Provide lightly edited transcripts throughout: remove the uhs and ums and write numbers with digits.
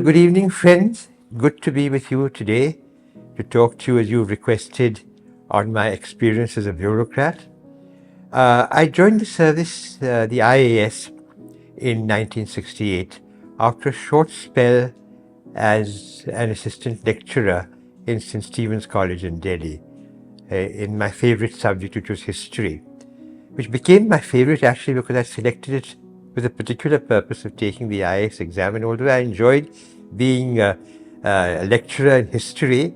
So good evening, friends. Good to be with you today to talk to you as you've requested on my experience as a bureaucrat. I joined the service, the IAS, in 1968 after a short spell as an assistant lecturer in St. Stephen's College in Delhi in my favorite subject, which was history, which became my favorite actually because I selected it with a particular purpose of taking the IAS exam. And although I enjoyed being a lecturer in history,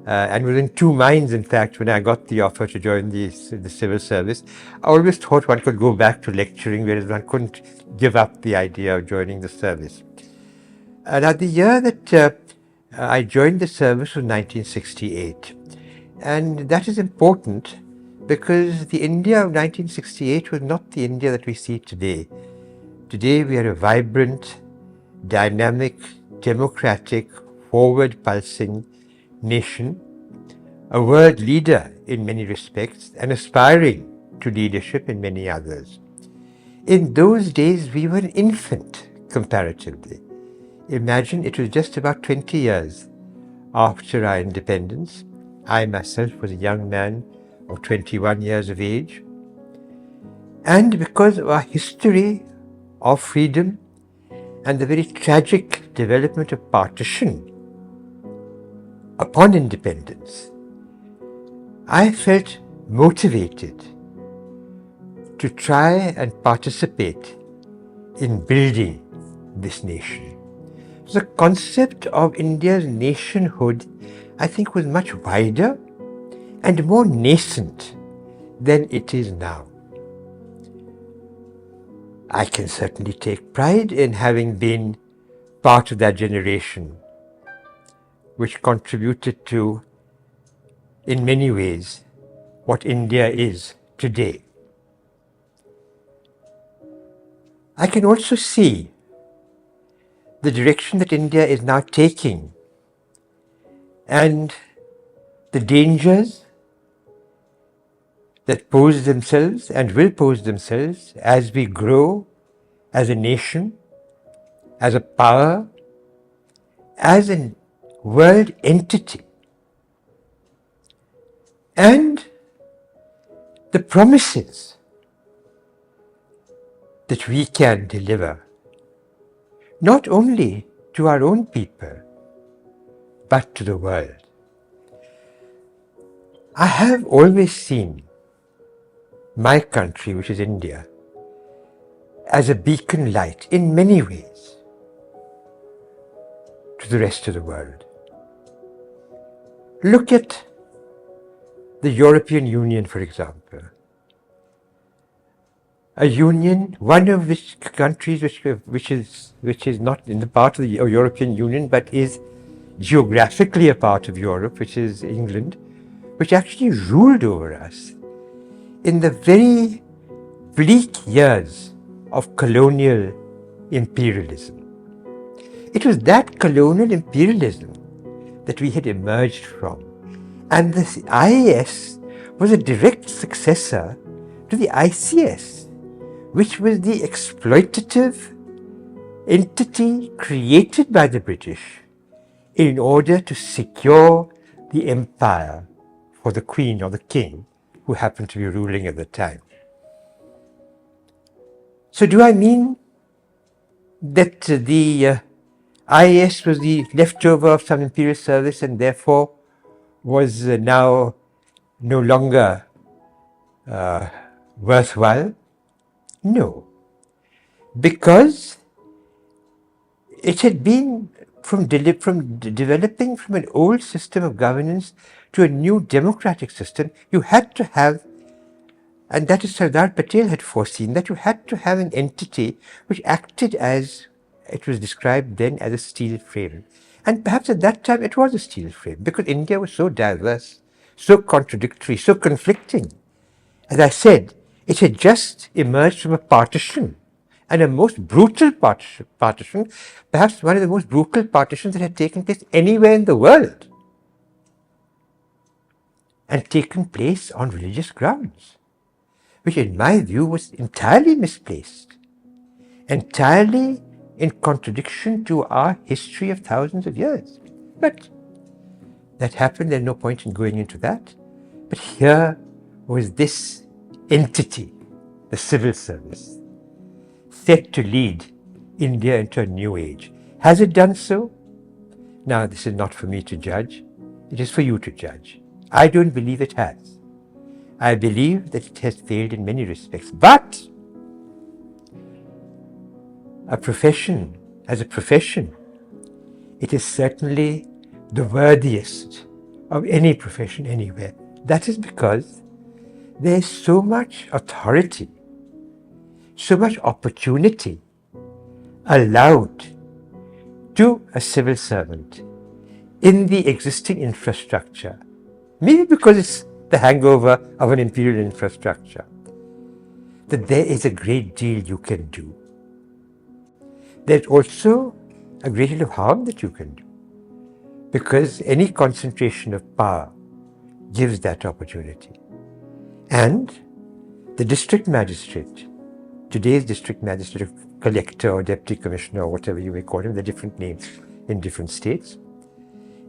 and was in two minds, in fact, when I got the offer to join the civil service, I always thought one could go back to lecturing, whereas one couldn't give up the idea of joining the service. Now, the year that I joined the service was 1968. And that is important because the India of 1968 was not the India that we see today. Today we are a vibrant, dynamic, democratic, forward-pulsing nation, a world leader in many respects and aspiring to leadership in many others. In those days we were an infant comparatively. Imagine, it was just about 20 years after our independence. I myself was a young man of 21 years of age. And because of our history of freedom and the very tragic development of partition upon independence, I felt motivated to try and participate in building this nation. The concept of India's nationhood, I think, was much wider and more nascent than it is now. I can certainly take pride in having been part of that generation, which contributed to, in many ways, what India is today. I can also see the direction that India is now taking and the dangers that pose themselves and will pose themselves as we grow as a nation, as a power, as a world entity. And the promises that we can deliver, not only to our own people, but to the world. I have always seen my country, which is India, as a beacon light in many ways to the rest of the world. Look at the European Union, for example. A union, one of which countries which is not in the part of the European Union, but is geographically a part of Europe, which is England, which actually ruled over us in the very bleak years of colonial imperialism. It was that colonial imperialism that we had emerged from. And the IAS was a direct successor to the ICS, which was the exploitative entity created by the British in order to secure the empire for the Queen or the King who happened to be ruling at the time. So do I mean that the IAS was the leftover of some imperial service and therefore was now no longer worthwhile? No, because it had been from developing from an old system of governance to a new democratic system, you had to have, and that is Sardar Patel had foreseen, that you had to have an entity which acted as, it was described then as a steel frame. And perhaps at that time it was a steel frame because India was so diverse, so contradictory, so conflicting. As I said, it had just emerged from a partition, and a most brutal partition, perhaps one of the most brutal partitions that had taken place anywhere in the world, and taken place on religious grounds, which in my view was entirely misplaced, entirely in contradiction to our history of thousands of years. But that happened, there's no point in going into that. But here was this entity, the civil service, set to lead India into a new age. Has it done so? Now, this is not for me to judge. It is for you to judge. I don't believe it has. I believe that it has failed in many respects. But as a profession, it is certainly the worthiest of any profession anywhere. That is because there is so much authority, so much opportunity allowed to a civil servant in the existing infrastructure, maybe because it's the hangover of an imperial infrastructure, that there is a great deal you can do. There's also a great deal of harm that you can do, because any concentration of power gives that opportunity. And the district magistrate, today's district magistrate, collector or deputy commissioner or whatever you may call him, the different names in different states,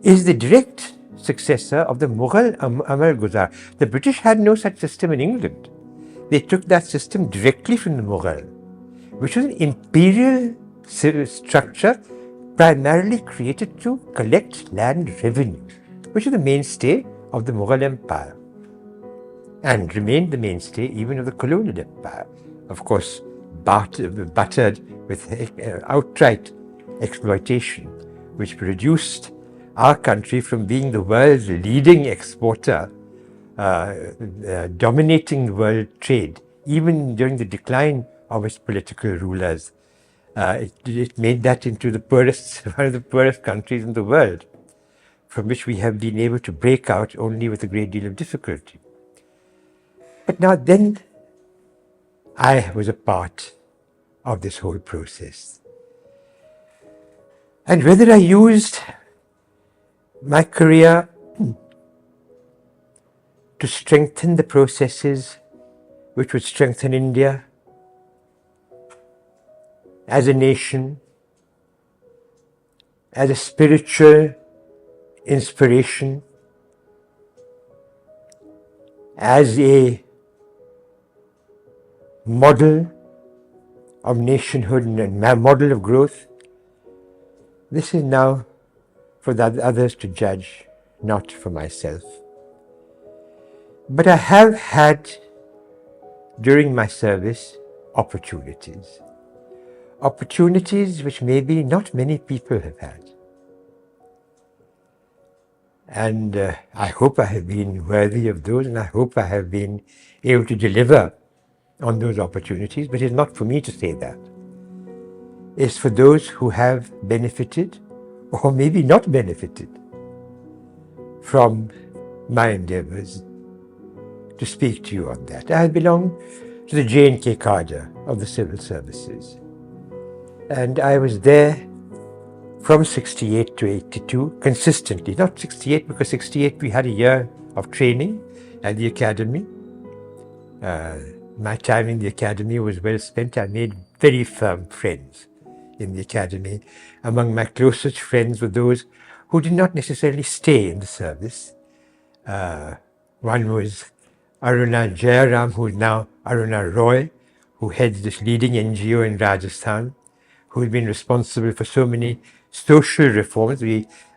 is the direct successor of the Mughal Amal Guzar. The British had no such system in England. They took that system directly from the Mughal, which was an imperial structure primarily created to collect land revenue, which is the mainstay of the Mughal Empire and remained the mainstay even of the colonial empire. Of course, buttered with outright exploitation, which reduced our country from being the world's leading exporter, dominating world trade, even during the decline of its political rulers. It made that into the poorest, one of the poorest countries in the world, from which we have been able to break out only with a great deal of difficulty. But now then, I was a part of this whole process. And whether I used my career to strengthen the processes which would strengthen India as a nation, as a spiritual inspiration, as a model of nationhood and model of growth, this is now for the others to judge, not for myself. But I have had, during my service, opportunities which maybe not many people have had. And I hope I have been worthy of those, and I hope I have been able to deliver on those opportunities, but it's not for me to say that. It's for those who have benefited, or maybe not benefited, from my endeavors, to speak to you on that. I belong to the J&K cadre of the civil services, and I was there from 68 to 82 consistently. Not 68, because 68 we had a year of training at the academy. My time in the academy was well spent. I made very firm friends in the academy. Among my closest friends were those who did not necessarily stay in the service. One was Aruna Jayaram, who is now Aruna Roy, who heads this leading NGO in Rajasthan, who has been responsible for so many social reforms.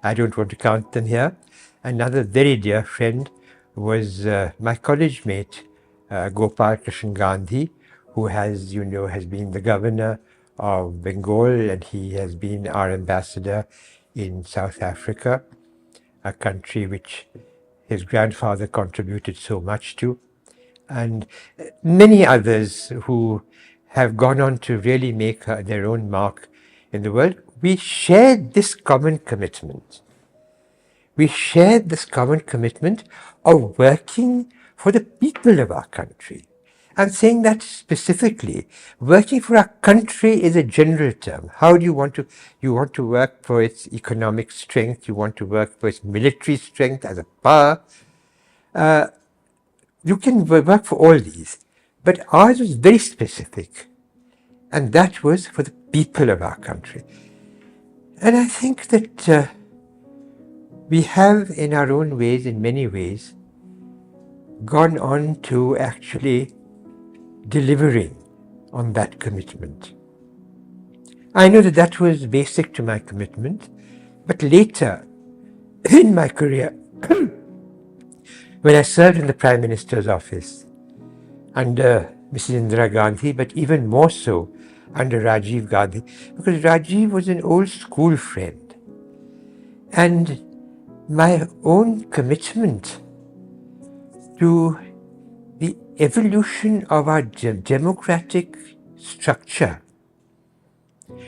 I don't want to count them here. Another very dear friend was my college mate, Gopal Krishan Gandhi, who has been the governor of Bengal, and he has been our ambassador in South Africa, a country which his grandfather contributed so much to, and many others who have gone on to really make their own mark in the world. We shared this common commitment. We shared this common commitment of working for the people of our country. I'm saying that specifically. Working for our country is a general term. How do you want to? You want to work for its economic strength. You want to work for its military strength as a power. You can work for all these. But ours was very specific. And that was for the people of our country. And I think that we have, in our own ways, in many ways, gone on to actually delivering on that commitment. I know that that was basic to my commitment, but later in my career, when I served in the Prime Minister's office under Mrs. Indira Gandhi, but even more so under Rajiv Gandhi, because Rajiv was an old school friend. And my own commitment to the evolution of our democratic structure,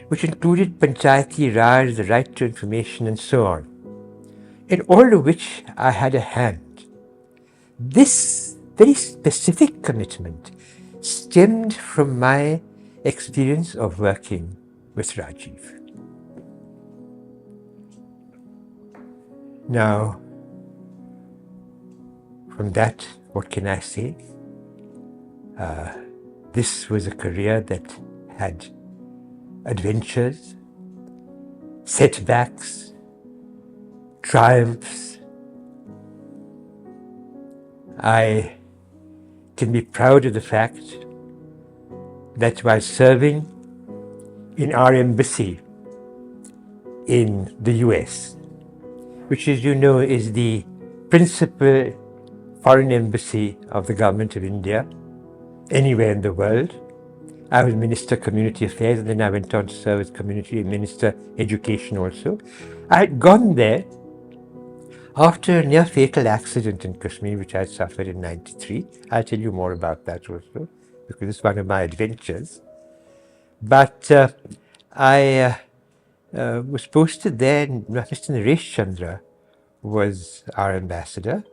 which included Panchayati Raj, the right to information, and so on, in all of which I had a hand. This very specific commitment stemmed from my experience of working with Rajiv. Now, from that, what can I say? This was a career that had adventures, setbacks, triumphs. I can be proud of the fact that while serving in our embassy in the US, which, as you know, is the principal foreign embassy of the government of India anywhere in the world. I was Minister Community Affairs, and then I went on to serve as Community Minister Education also. I had gone there after a near fatal accident in Kashmir, which I suffered in '93. I'll tell you more about that also, because it's one of my adventures. But I was posted there, and Mr. Naresh Chandra was our ambassador,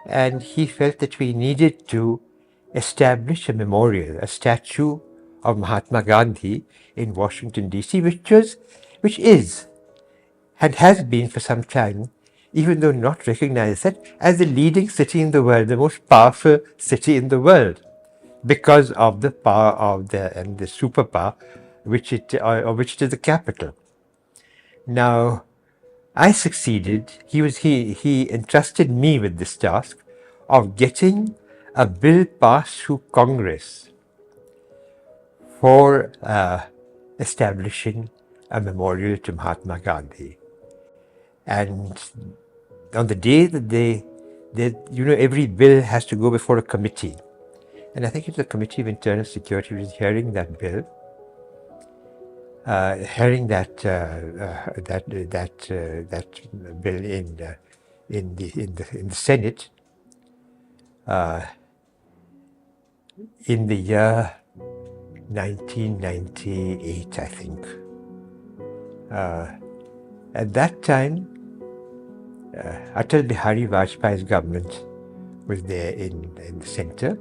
and he felt that we needed to establish a memorial, a statue of Mahatma Gandhi in Washington, D.C., which is, and has been for some time, even though not recognized, as the leading city in the world, the most powerful city in the world, because of the power of the superpower which it is the capital. Now, I succeeded. He entrusted me with this task of getting a bill passed through Congress for establishing a memorial to Mahatma Gandhi. And on the day that every bill has to go before a committee, and I think it's the Committee of Internal Security which is hearing that bill, hearing that bill in the Senate in the year 1998, I think. At that time, Atal Bihari Vajpayee's government was there in the center,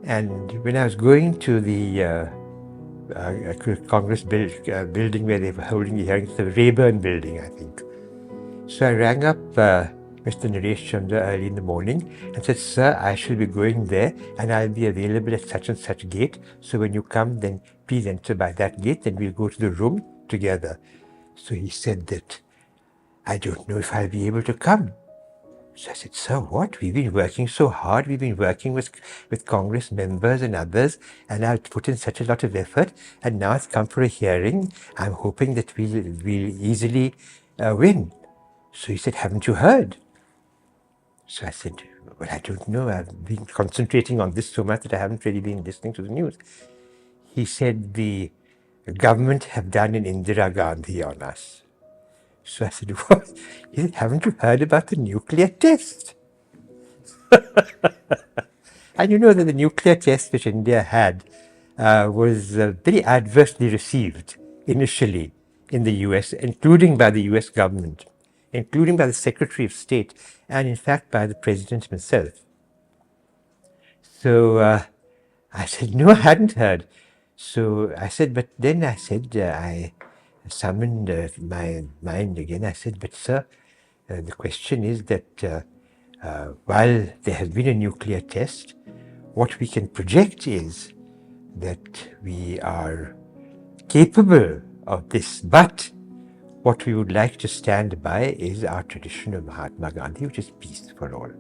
and when I was going to the Congress building where they were holding the hearings, the Rayburn building, I think. So I rang up Mr. Naresh Chandra early in the morning and said, "Sir, I shall be going there and I'll be available at such and such gate. So when you come, then please enter by that gate, then we'll go to the room together." So he said that, "I don't know if I'll be able to come." So I said, "Sir, what? We've been working so hard. We've been working with Congress members and others, and I've put in such a lot of effort, and now it's come for a hearing. I'm hoping that we'll easily win." So he said, "Haven't you heard?" So I said, "Well, I don't know. I've been concentrating on this so much that I haven't really been listening to the news." He said, "The government have done an Indira Gandhi on us." So I said, "What?" He said, "Haven't you heard about the nuclear test?" And you know that the nuclear test which India had was very adversely received initially in the US, including by the US government, including by the Secretary of State, and in fact by the President himself. So I said, "No, I hadn't heard." So I said, but then I said, I summoned my mind again. I said, "But sir, the question is that while there has been a nuclear test, what we can project is that we are capable of this. But what we would like to stand by is our tradition of Mahatma Gandhi, which is peace for all.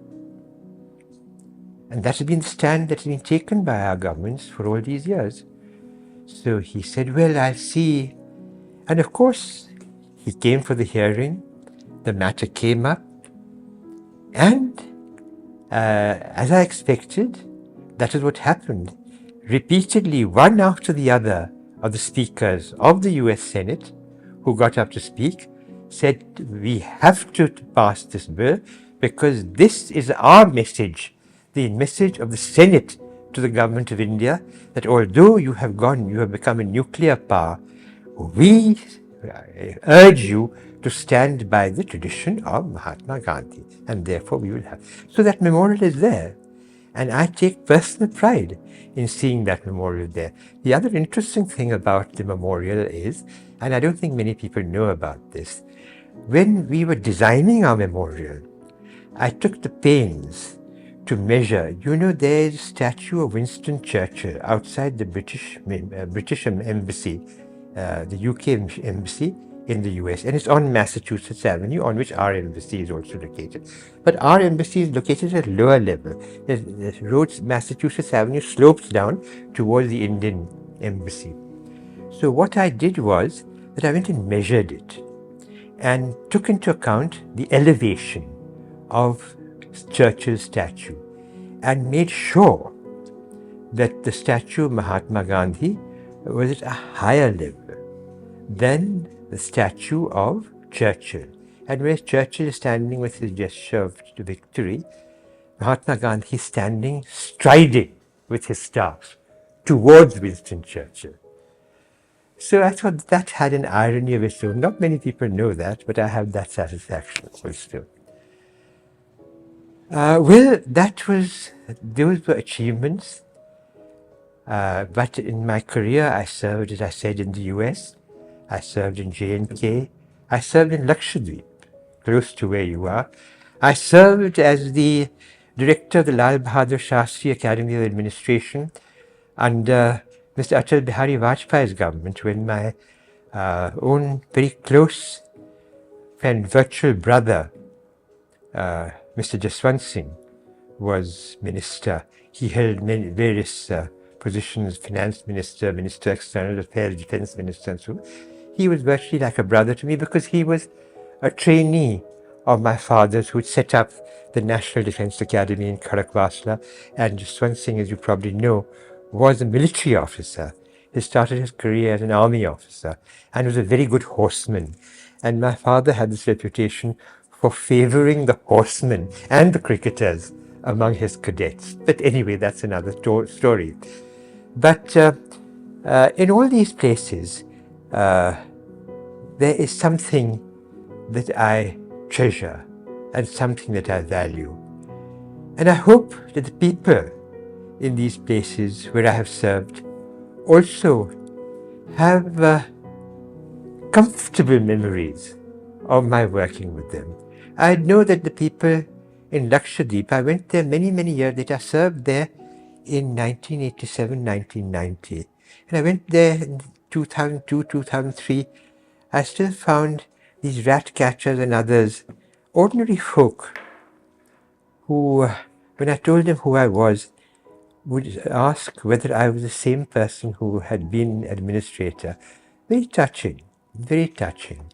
And that has been the stand that has been taken by our governments for all these years. So he said, well, I'll see. And of course, he came for the hearing. The matter came up. And as I expected, that is what happened. Repeatedly, one after the other of the speakers of the US Senate who got up to speak said, we have to pass this bill because this is our message, the message of the Senate to the government of India, that although you have become a nuclear power, we urge you to stand by the tradition of Mahatma Gandhi, and therefore we will have. So that memorial is there, and I take personal pride in seeing that memorial there. The other interesting thing about the memorial is, and I don't think many people know about this, when we were designing our memorial, I took the pains to measure. You know, there's a statue of Winston Churchill outside the British Embassy, the UK Embassy in the US, and it's on Massachusetts Avenue, on which our embassy is also located. But our embassy is located at a lower level. The road, Massachusetts Avenue, slopes down towards the Indian Embassy. So what I did was that I went and measured it and took into account the elevation of Churchill's statue and made sure that the statue of Mahatma Gandhi was at a higher level than the statue of Churchill. And where Churchill is standing with his gesture of victory, Mahatma Gandhi is standing striding with his staff towards Winston Churchill. So I thought that had an irony of its own. Not many people know that, but I have that satisfaction also. Well, those were achievements. But in my career, I served, as I said, in the US. I served in J&K. I served in Lakshadweep, close to where you are. I served as the director of the Lal Bahadur Shastri Academy of Administration under Mr. Atal Bihari Vajpayee's government, when my own very close friend, virtual brother, Mr. Jaswant Singh, was minister. He held various positions, finance minister, minister of external affairs, defense minister, and so on. He was virtually like a brother to me because he was a trainee of my father's who had set up the National Defense Academy in Khadakwasla. And Jaswant Singh, as you probably know, was a military officer. He started his career as an army officer and was a very good horseman. And my father had this reputation for favoring the horsemen and the cricketers among his cadets. But anyway, that's another story. But in all these places, there is something that I treasure and something that I value. And I hope that the people in these places where I have served also have comfortable memories of my working with them. I know that the people in Lakshadweep, I went there many, many years later. I served there in 1987, 1990. And I went there in 2002, 2003. I still found these rat catchers and others, ordinary folk, who, when I told them who I was, would ask whether I was the same person who had been administrator. Very touching, very touching.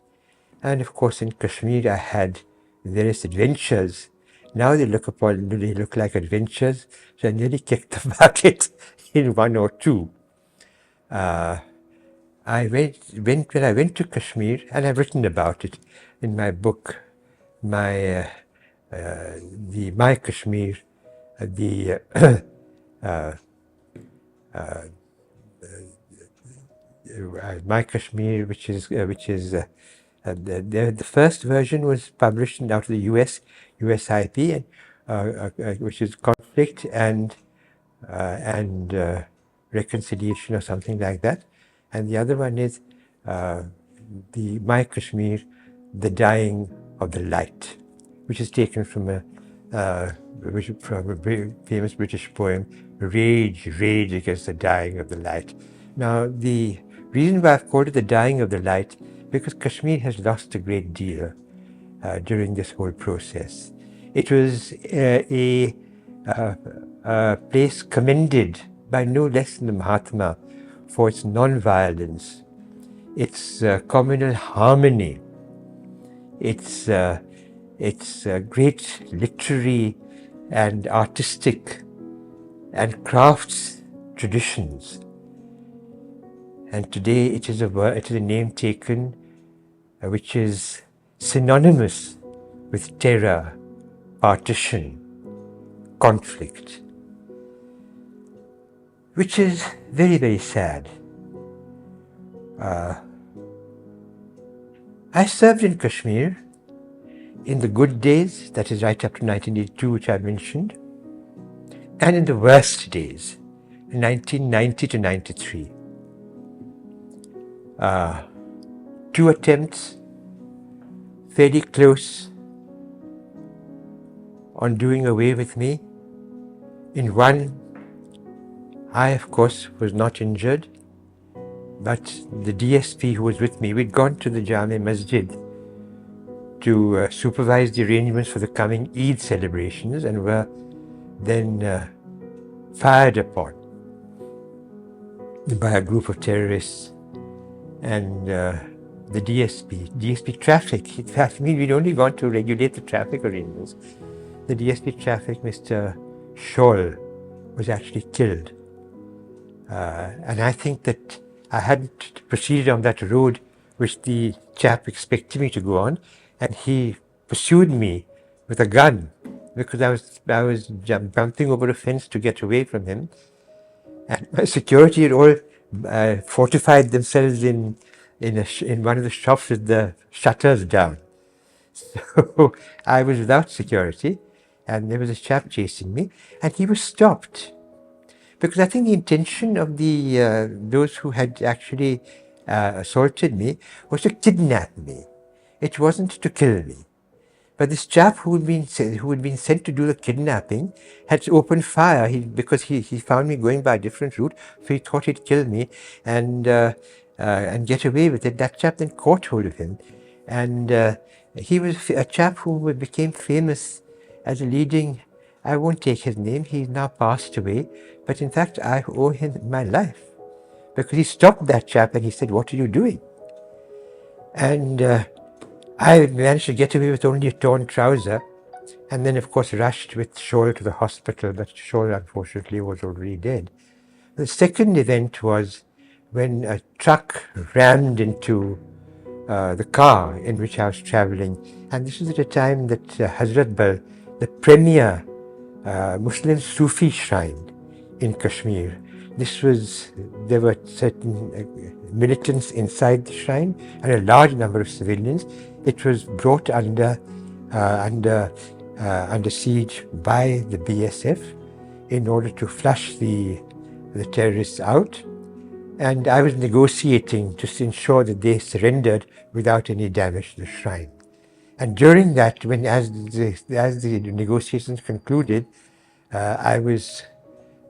And of course, in Kashmir, I had various adventures. Now they look like adventures, so I nearly kicked the bucket in one or two. When I went to Kashmir, and I've written about it in my book, My Kashmir, My Kashmir, which is the first version was published out of the USIP, which is conflict and reconciliation or something like that, and the other one is the My Kashmir, the Dying of the Light, which is taken from a very famous British poem, Rage, Rage Against the Dying of the Light. Now, the Reason why I've called it the dying of the light, because Kashmir has lost a great deal during this whole process. It was a place commended by no less than the Mahatma for its non-violence, its communal harmony, its great literary and artistic and crafts traditions. And today it is a name taken which is synonymous with terror, partition, conflict, which is very, very sad. I served in Kashmir in the good days, that is right up to 1982, which I mentioned, and in the worst days, 1990 to 93. 2 attempts, fairly close, on doing away with me. In one, I, of course, was not injured, but the DSP who was with me, we'd gone to the Jame Masjid to supervise the arrangements for the coming Eid celebrations, and were then fired upon by a group of terrorists. And the DSP traffic, in fact, we'd only gone to regulate the traffic arrangements. The DSP traffic, Mr. Scholl, was actually killed. And I think that I hadn't proceeded on that road which the chap expected me to go on, and he pursued me with a gun because I was bumping over a fence to get away from him. And my security had all fortified themselves in one of the shops with the shutters down. So I was without security, and there was a chap chasing me, and he was stopped. Because I think the intention of those who had actually assaulted me was to kidnap me. It wasn't to kill me. But this chap who had been sent to do the kidnapping had opened fire because he found me going by a different route, so he thought he'd kill me and get away with it. That chap then caught hold of him, and he was a chap who became famous as a leading. I won't take his name. He's now passed away, but in fact I owe him my life because he stopped that chap and he said, "What are you doing?" And I managed to get away with only a torn trouser, and then of course rushed with Scholl to the hospital, but Scholl unfortunately was already dead. The second event was when a truck rammed into the car in which I was traveling, and this was at a time that Hazrat Bal, the premier Muslim Sufi shrine in Kashmir, there were certain militants inside the shrine and a large number of civilians. It was brought under siege by the BSF in order to flush the terrorists out. And I was negotiating to ensure that they surrendered without any damage to the shrine. And during that, as the negotiations concluded, there was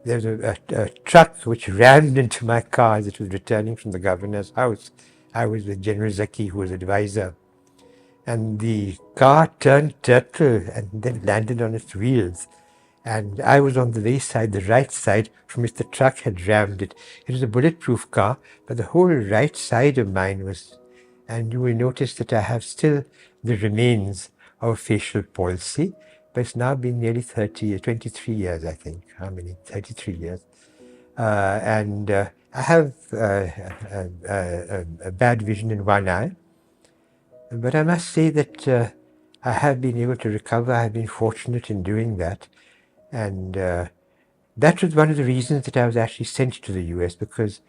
a truck which rammed into my car as it was returning from the governor's house. I was with General Zaki, who was advisor. And the car turned turtle and then landed on its wheels. And I was on the way side, the right side, from which the truck had rammed it. It was a bulletproof car, but the whole right side of mine was, and you will notice that I have still the remains of facial palsy, but it's now been nearly 23 years, I think. How many? 33 years. And I have a bad vision in one eye. But I must say that I have been able to recover. I have been fortunate in doing that. And that was one of the reasons that I was actually sent to the US, because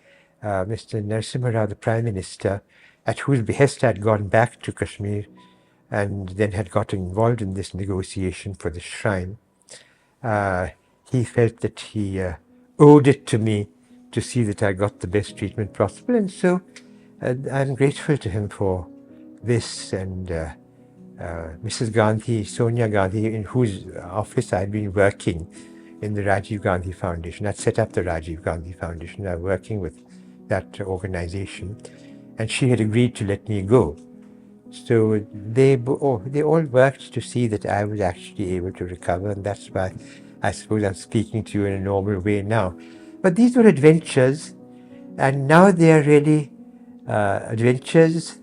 Mr. Narasimha Rao, the Prime Minister, at whose behest I had gone back to Kashmir and then had got involved in this negotiation for the shrine, he felt that he owed it to me to see that I got the best treatment possible. And so I'm grateful to him for this, and Mrs. Gandhi, Sonia Gandhi, in whose office I've been working in the Rajiv Gandhi Foundation. I'd set up the Rajiv Gandhi Foundation. I'm working with that organization, and she had agreed to let me go. So they all worked to see that I was actually able to recover, and that's why I suppose I'm speaking to you in a normal way now. But these were adventures, and now they are really adventures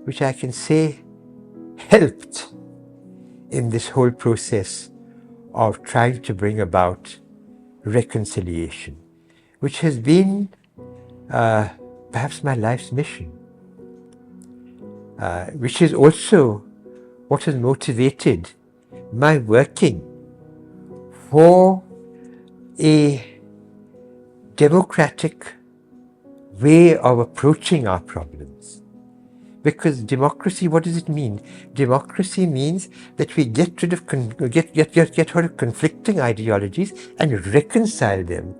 which I can say helped in this whole process of trying to bring about reconciliation, which has been perhaps my life's mission, which is also what has motivated my working for a democratic way of approaching our problems. Because democracy, what does it mean? Democracy means that we get rid of conflicting ideologies and reconcile them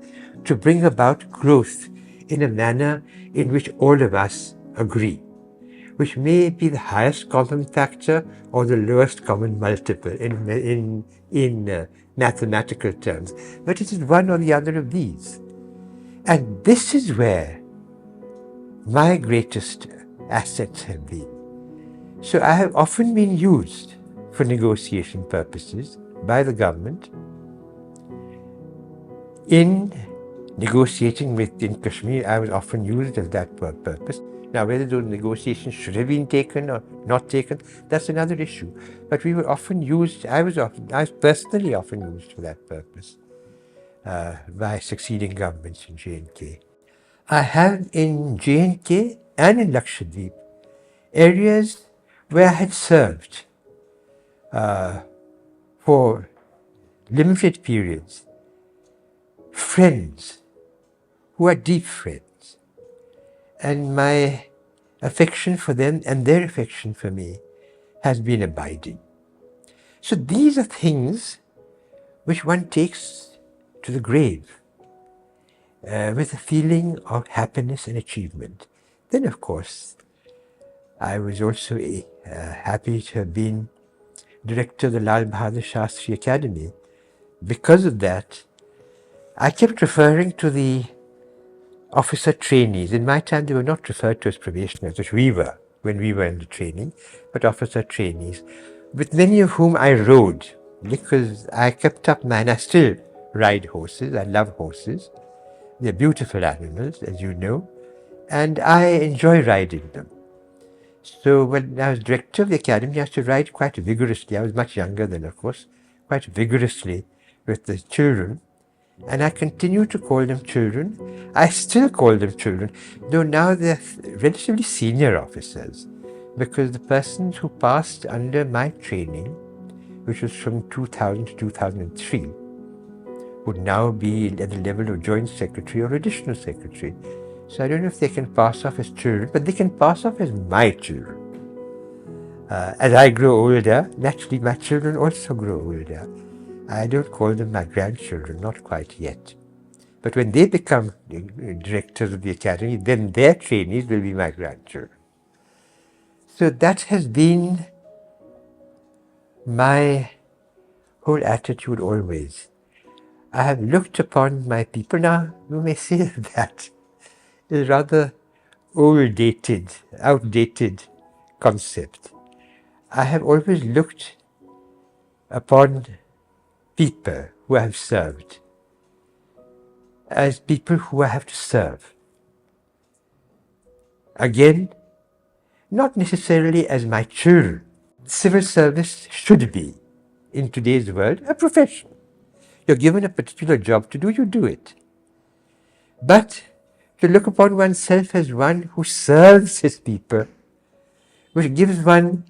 to bring about growth in a manner in which all of us agree, which may be the highest common factor or the lowest common multiple in mathematical terms, but it is one or the other of these. And this is where my greatest assets have been. So I have often been used for negotiation purposes by the government in negotiating within Kashmir. I was often used as that purpose. Now, whether those negotiations should have been taken or not taken, that's another issue. But we were often used, I was personally often used for that purpose by succeeding governments in J&K. I have in J&K and in Lakshadweep areas where I had served for limited periods, friends who are deep friends, and my affection for them and their affection for me has been abiding. So these are things which one takes to the grave with a feeling of happiness and achievement. Then, of course, I was also happy to have been director of the Lal Bahadur Shastri Academy. Because of that, I kept referring to the officer trainees. In my time, they were not referred to as probationers, which we were when we were in the training, but officer trainees, with many of whom I rode, because I kept up and I still ride horses. I love horses. They're beautiful animals, as you know, and I enjoy riding them. So when I was director of the academy, I used to ride quite vigorously. I was much younger then, of course, quite vigorously with the children. And I continue to call them children. I still call them children, though now they're relatively senior officers, because the persons who passed under my training, which was from 2000 to 2003, would now be at the level of joint secretary or additional secretary. So I don't know if they can pass off as children, but they can pass off as my children. As I grow older, naturally my children also grow older. I don't call them my grandchildren, not quite yet. But when they become directors of the academy, then their trainees will be my grandchildren. So that has been my whole attitude always. I have looked upon my people. Now, you may say that is rather outdated concept. I have always looked upon people who I have served as people who I have to serve. Again, not necessarily as my children. Civil service should be, in today's world, a profession. You're given a particular job to do, you do it. But to look upon oneself as one who serves his people, which gives one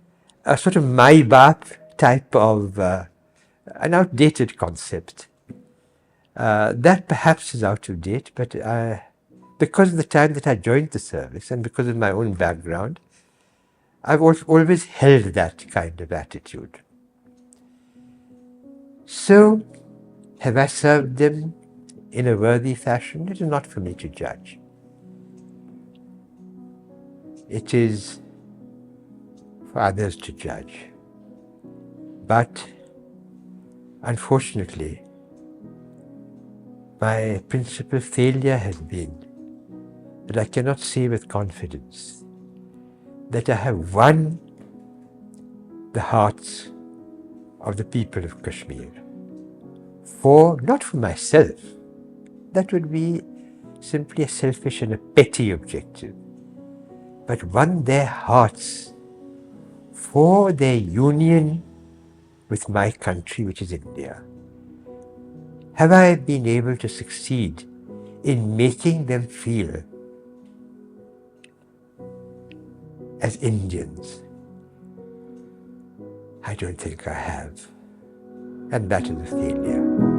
a sort of my baap type of an outdated concept. That perhaps is out of date, but because of the time that I joined the service and because of my own background, I've always held that kind of attitude. So, have I served them in a worthy fashion? It is not for me to judge. It is for others to judge. But, unfortunately, my principal failure has been but I cannot say with confidence that I have won the hearts of the people of Kashmir. Not for myself, that would be simply a selfish and a petty objective, but won their hearts for their union with my country, which is India. Have I been able to succeed in making them feel as Indians? I don't think I have. And that is a failure.